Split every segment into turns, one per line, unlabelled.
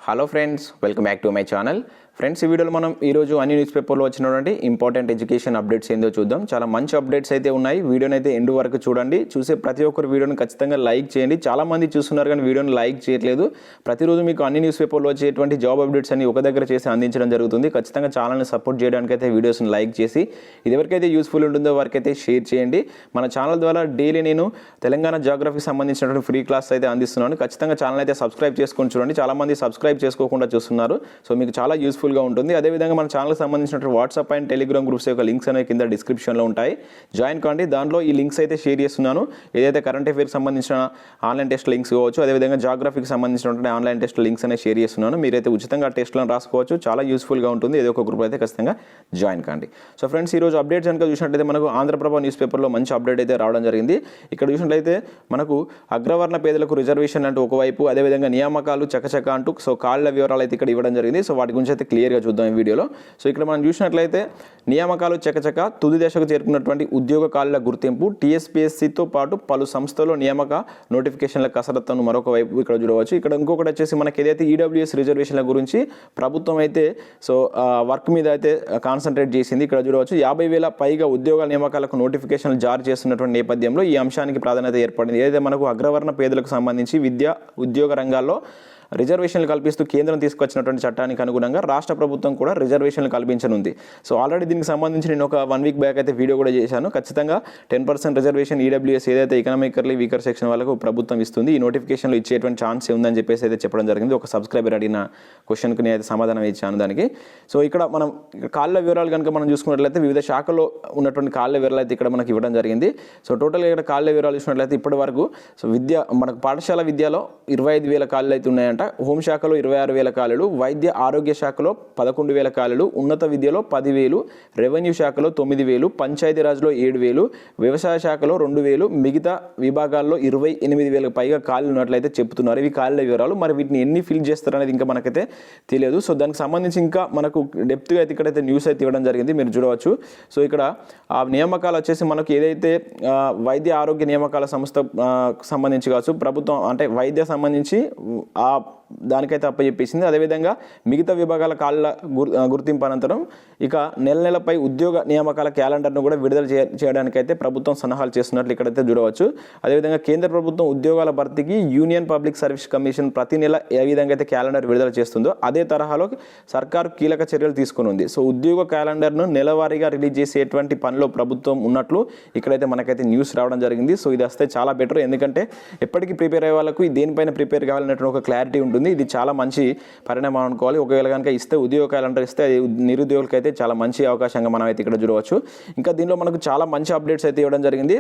Hello friends, welcome back to my channel. Friends, ఈ వీడియోలో మనం ఈరోజు అన్ని న్యూస్ పేపర్లో వచ్చినటువంటి ఇంపార్టెంట్ ఎడ్యుకేషన్ అప్డేట్స్ ఏందో చూద్దాం. చాలా మంచి అప్డేట్స్ అయితే ఉన్నాయి. వీడియోని అయితే ఎండ్ వరకు చూడండి. చూసే ప్రతి ఒక్కరు వీడియోని ఖచ్చితంగా లైక్ చేయండి. చాలా మంది చూస్తున్నారు కానీ వీడియోని లైక్ చేయట్లేదు. ప్రతిరోజు మీకు అన్ని న్యూస్ పేపర్లో వచ్చేటువంటి జాబ్ అప్డేట్స్ అన్ని ఒక దగ్గర చేసి అందించడం జరుగుతుంది. ఖచ్చితంగా ఛానల్ని సపోర్ట్ చేయడానికి అయితే వీడియోస్ని లైక్ చేసి ఇది ఎవరికైతే యూస్ఫుల్ ఉంటుందో వారికైతే షేర్ చేయండి. మన ఛానల్ ద్వారా డైలీ నేను తెలంగాణ జాగ్రఫీకి సంబంధించినటువంటి ఫ్రీ క్లాస్ అయితే అందిస్తున్నాను. ఖచ్చితంగా ఛానల్ అయితే సబ్స్క్రైబ్ చేసుకొని చూడండి. చాలా మంది సబ్స్క్రైబ్ చేసుకోకుండా చూస్తున్నారు. సో మీకు చాలా యూస్ఫుల్గా ఉంటుంది. అదేవిధంగా మన ఛానల్కి సంబంధించిన వాట్సాప్ అండ్ టెలిగ్రామ్ గ్రూప్స్ యొక్క లింక్స్ అనేవి కింద డిస్క్రిప్షన్లో ఉంటాయి. జాయిన్ కాండి. దాంట్లో ఈ లింక్స్ అయితే షేర్ చేస్తున్నాను. ఏదైతే కరెంట్ అఫైర్స్ సంబంధించిన ఆన్లైన్ టెస్ట్ లింక్స్ కావచ్చు, అదేవిధంగా జాగ్రఫీకి సంబంధించినటువంటి ఆన్లైన్ టెస్ట్ లింక్స్ అనేవి షేర్ చేస్తున్నాను. మీరైతే ఉచితంగా టెస్ట్లను రాసుకోవచ్చు. చాలా యూస్ఫుల్గా ఉంటుంది. ఏదో ఒక గ్రూప్ అయితే ఖచ్చితంగా జాయిన్ కాండి. సో ఫ్రెండ్స్, ఈరోజు అప్డేట్స్ కనుక చూసినట్లయితే మనకు ఆంధ్రప్రభ న్యూస్ పేపర్లో మంచి అప్డేట్ అయితే రావడం జరిగింది. ఇక్కడ చూసినట్లయితే మనకు అగ్రవర్ణ పేదలకు రిజర్వేషన్ అంటూ ఒకవైపు, అదేవిధంగా నియామకాలు చకచక అంటూ సో కాళ్ళ వివరాలు అయితే ఇక్కడ ఇవ్వడం జరిగింది. సో వాటి గురించి అయితే క్లియర్గా చూద్దాం ఈ వీడియోలో. సో ఇక్కడ మనం చూసినట్లయితే నియామకాలు చకచక తుది దశకు చేరుకున్నటువంటి ఉద్యోగ ఖాళీల గుర్తింపు, టీఎస్పీఎస్సీతో పాటు పలు సంస్థల్లో నియామక నోటిఫికేషన్ల కసరత్తును మరొక వైపు ఇక్కడ చూడవచ్చు. ఇక్కడ ఇంకొకటి వచ్చేసి మనకి ఏదైతే ఈడబ్ల్యూఎస్ రిజర్వేషన్ల గురించి ప్రభుత్వం అయితే సో వర్క్ మీద అయితే కాన్సన్ట్రేట్ చేసింది. ఇక్కడ చూడవచ్చు 50,000 పైగా ఉద్యోగాల నియామకాలకు నోటిఫికేషన్లు జారీ చేస్తున్నటువంటి నేపథ్యంలో ఈ అంశానికి ప్రాధాన్యత ఏర్పడింది. ఏదైతే మనకు అగ్రవర్ణ పేదలకు సంబంధించి విద్య ఉద్యోగ రంగాల్లో రిజర్వేషన్లు కల్పిస్తూ కేంద్రం తీసుకొచ్చినటువంటి చట్టానికి అనుగుణంగా రాష్ట్ర ప్రభుత్వం కూడా రిజర్వేషన్లు కల్పించనుంది. సో ఆల్రెడీ దీనికి సంబంధించి నేను ఒక 1 వీక్ బ్యాక్ అయితే వీడియో కూడా చేశాను. ఖచ్చితంగా 10% రిజర్వేషన్ ఈడబ్ల్యూఎస్ ఏదైతే ఎకనామికల్లీ వీకర్ సెక్షన్ వాళ్ళకు ప్రభుత్వం ఇస్తుంది, ఈ నోటిఫికేషన్లో ఇచ్చేటువంటి ఛాన్స్ ఉందని చెప్పేసి అయితే చెప్పడం జరిగింది. ఒక సబ్స్క్రైబర్ అడిగిన క్వశ్చన్కి నేను అయితే సమాధానం ఇచ్చాను దానికి. సో ఇక్కడ మనం కాళ్ళ వివరాలు కనుక మనం చూసుకున్నట్లయితే వివిధ శాఖల్లో ఉన్నటువంటి కాళ్ళ వివరాలు అయితే ఇక్కడ మనకి ఇవ్వడం జరిగింది. సో టోటల్గా ఇక్కడ కాళ్ళ వివరాలు చూసినట్లయితే ఇప్పటి వరకు సో మనకు పాఠశాల విద్యలో 25,000 కాళ్ళు అయితే ఉన్నాయంట. హోంశాఖలో 26,000 ఖాళీలు, వైద్య ఆరోగ్య శాఖలో 11,000 ఖాళీలు, ఉన్నత విద్యలో 10,000, రెవెన్యూ శాఖలో 9,000, పంచాయతీరాజ్లో 7,000, వ్యవసాయ శాఖలో 2,000, మిగతా విభాగాల్లో 28,000 పైగా ఖాళీలు ఉన్నట్లయితే చెప్తున్నారు. ఇవి ఖాళీల వివరాలు. మరి వీటిని ఎన్ని ఫిల్ చేస్తారనేది ఇంకా మనకైతే తెలియదు. సో దానికి సంబంధించి ఇంకా మనకు డెప్త్గా అయితే ఇక్కడైతే న్యూస్ అయితే ఇవ్వడం జరిగింది, మీరు చూడవచ్చు. సో ఇక్కడ ఆ నియామకాలు వచ్చేసి మనకు ఏదైతే వైద్య ఆరోగ్య నియామకాల సంస్థ సంబంధించి కావచ్చు, ప్రభుత్వం అంటే వైద్య సంబంధించి ఆ దానికైతే అప్పచెప్పేసింది. అదేవిధంగా మిగతా విభాగాల కాళ్ళ గుర్తింపు అనంతరం ఇక నెలపై ఉద్యోగ నియామకాల క్యాలెండర్ను కూడా విడుదల చేయడానికైతే ప్రభుత్వం సన్నాహాలు చేస్తున్నట్లు ఇక్కడైతే చూడవచ్చు. అదేవిధంగా కేంద్ర ప్రభుత్వం ఉద్యోగాల భర్తీకి యూనియన్ పబ్లిక్ సర్వీస్ కమిషన్ ప్రతి నెల ఏ విధంగా అయితే క్యాలెండర్ విడుదల చేస్తుందో అదే తరహాలో సర్కారు కీలక చర్యలు తీసుకుని ఉంది. సో ఉద్యోగ క్యాలెండర్ను నెలవారీగా రిలీజ్ చేసేటువంటి పనిలో ప్రభుత్వం ఉన్నట్లు ఇక్కడైతే మనకైతే న్యూస్ రావడం జరిగింది. సో ఇది వస్తే చాలా బెటర్, ఎందుకంటే ఎప్పటికీ ప్రిపేర్ అయ్యే వాళ్ళకు దేనిపైన ప్రిపేర్ కావాలన్నటువంటి ఒక క్లారిటీ ఉంటుంది. ఇది చాలా మంచి పరిణామం అనుకోవాలి. ఒకవేళ కనుక ఇస్తే ఉద్యోగ క్యాలెండర్ ఇస్తే అది నిరుద్యోగులకి అయితే చాలా మంచి అవకాశంగా మనం అయితే ఇక్కడ చూడవచ్చు. ఇంకా దీనిలో మనకు చాలా మంచి అప్డేట్స్ అయితే ఇవ్వడం జరిగింది.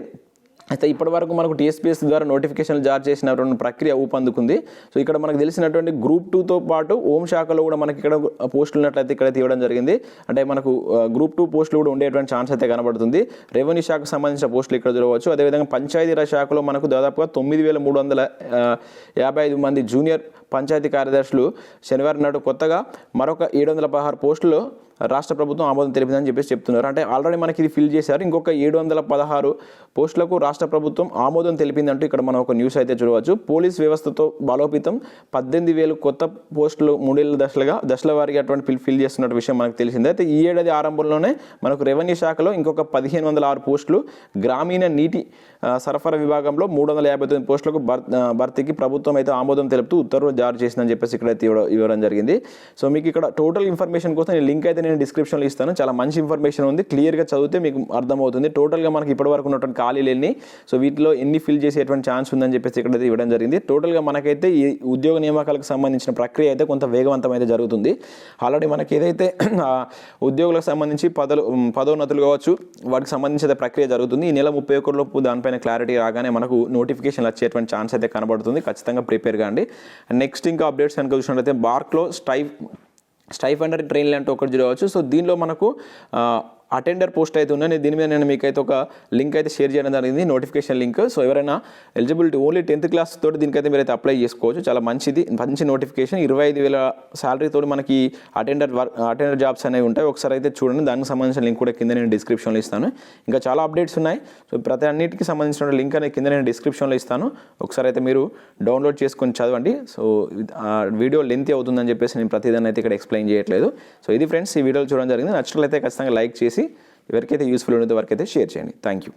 అయితే ఇప్పటి వరకు మనకు టీఎస్పీఎస్సీ ద్వారా నోటిఫికేషన్లు జారీ చేసినటువంటి ప్రక్రియ ఊపందుకుంది. సో ఇక్కడ మనకు తెలిసినటువంటి గ్రూప్ 2తో పాటు హోమ్ శాఖలో కూడా మనకి ఇక్కడ పోస్టులు ఉన్నట్లయితే ఇక్కడైతే ఇవ్వడం జరిగింది. అంటే మనకు గ్రూప్ 2 పోస్టులు కూడా ఉండేటువంటి ఛాన్స్ అయితే కనబడుతుంది. రెవెన్యూ శాఖకు సంబంధించిన పోస్టులు ఇక్కడ చూడవచ్చు. అదేవిధంగా పంచాయతీరాజ్ శాఖలో మనకు దాదాపుగా 9,355 మంది జూనియర్ పంచాయతీ కార్యదర్శులు శనివారం నాడు కొత్తగా మరొక 716 పోస్టులు రాష్ట్ర ప్రభుత్వం ఆమోదం తెలిపిందని చెప్పేసి చెప్తున్నారు. అంటే ఆల్రెడీ మనకి ఇది ఫిల్ చేశారు. ఇంకొక 716 పోస్టులకు రాష్ట్ర ప్రభుత్వం ఆమోదం తెలిపిందంటూ ఇక్కడ మనం ఒక న్యూస్ అయితే చూడవచ్చు. పోలీస్ వ్యవస్థతో బలోపేతం 18,000 కొత్త పోస్టులు 3 దశల వారీగా అటువంటి ఫిల్ చేస్తున్న విషయం మనకు తెలిసిందే. అయితే ఈ ఏడాది ఆరంభంలోనే మనకు రెవెన్యూ శాఖలో ఇంకొక 1,506 పోస్టులు, గ్రామీణ నీటి సరఫరా విభాగంలో 359 పోస్టులకు భర్తీకి ప్రభుత్వం అయితే ఆమోదం తెలుపుతూ ఉత్తర్వులు జారీ చేసిందని చెప్పేసి ఇక్కడైతే ఇవ్వడం జరిగింది. సో మీకు ఇక్కడ టోటల్ ఇన్ఫర్మేషన్ కోసం లింక్ అయితే నేను డిస్క్రిప్షన్లో ఇస్తాను. చాలా మంచి ఇన్ఫర్మేషన్ ఉంది. క్లియర్గా చదివితే మీకు అర్థమవుతుంది టోటల్గా మనకి ఇప్పటివరకు ఉన్నటువంటి ఖాళీలన్నీ, సో వీటిలో ఎన్ని ఫిల్ చేసేటువంటి ఛాన్స్ ఉందని చెప్పేసి ఇక్కడైతే ఇవ్వడం జరిగింది. టోటల్గా మనకైతే ఈ ఉద్యోగ నియామకాలకు సంబంధించిన ప్రక్రియ అయితే కొంత వేగవంతం అయితే జరుగుతుంది. ఆల్రెడీ మనకి ఏదైతే ఉద్యోగులకు సంబంధించి పదోన్నతులు కావచ్చు, వాటికి సంబంధించిన ప్రక్రియ జరుగుతుంది. ఈ నెల 31 లోపు దానిపైన క్లారిటీ రాగానే మనకు నోటిఫికేషన్లు వచ్చేటువంటి ఛాన్స్ అయితే కనబడుతుంది. ఖచ్చితంగా ప్రిపేర్ కాండి. నెక్స్ట్ ఇంకా అప్డేట్స్ కనుక చూసినట్లయితే బార్క్లో స్టైఫండరీ ట్రైన్లు అంటూ ఒకటి చూడవచ్చు. సో దీనిలో మనకు అటెండర్ పోస్ట్ అయితే ఉన్నాయి. దీని మీద నేను మీకైతే ఒక లింక్ అయితే షేర్ చేయడం జరిగింది, నోటిఫికేషన్ లింక్. సో ఎవరైనా ఎలిజిబిలిటీ ఓన్లీ 10th క్లాస్ తోటి దీనికైతే మీరైతే అప్లై చేసుకోవచ్చు. చాలా మంచి నోటిఫికేషన్. 25,000 శాలరీతో మనకి అటెండర్ జాబ్స్ అనేవి ఉంటాయి. ఒకసారి అయితే చూడండి. దానికి సంబంధించిన లింక్ కూడా కింద నేను డిస్క్రిప్షన్లో ఇస్తాను. ఇంకా చాలా అప్డేట్స్ ఉన్నాయి. సో ప్రతి అన్నిటికీ సంబంధించిన లింక్ అనేది కింద నేను డిస్క్రిప్షన్లో ఇస్తాను. ఒకసారి అయితే మీరు డౌన్లోడ్ చేసుకొని చదవండి. సో వీడియో లెంత్ అవుతుందని చెప్పేసి నేను ప్రతిదాన్ని అయితే ఇక్కడ ఎక్స్ప్లెయిన్ చేయట్లేదు. సో ఇది ఫ్రెండ్స్, ఈ వీడియోలో చూడడం జరిగింది. నచ్చినట్లయితే ఖచ్చితంగా లైక్ చేసి ఎవరికైతే యూస్ఫుల్ ఉండేదో వరకైతే షేర్ చేయండి. Thank you.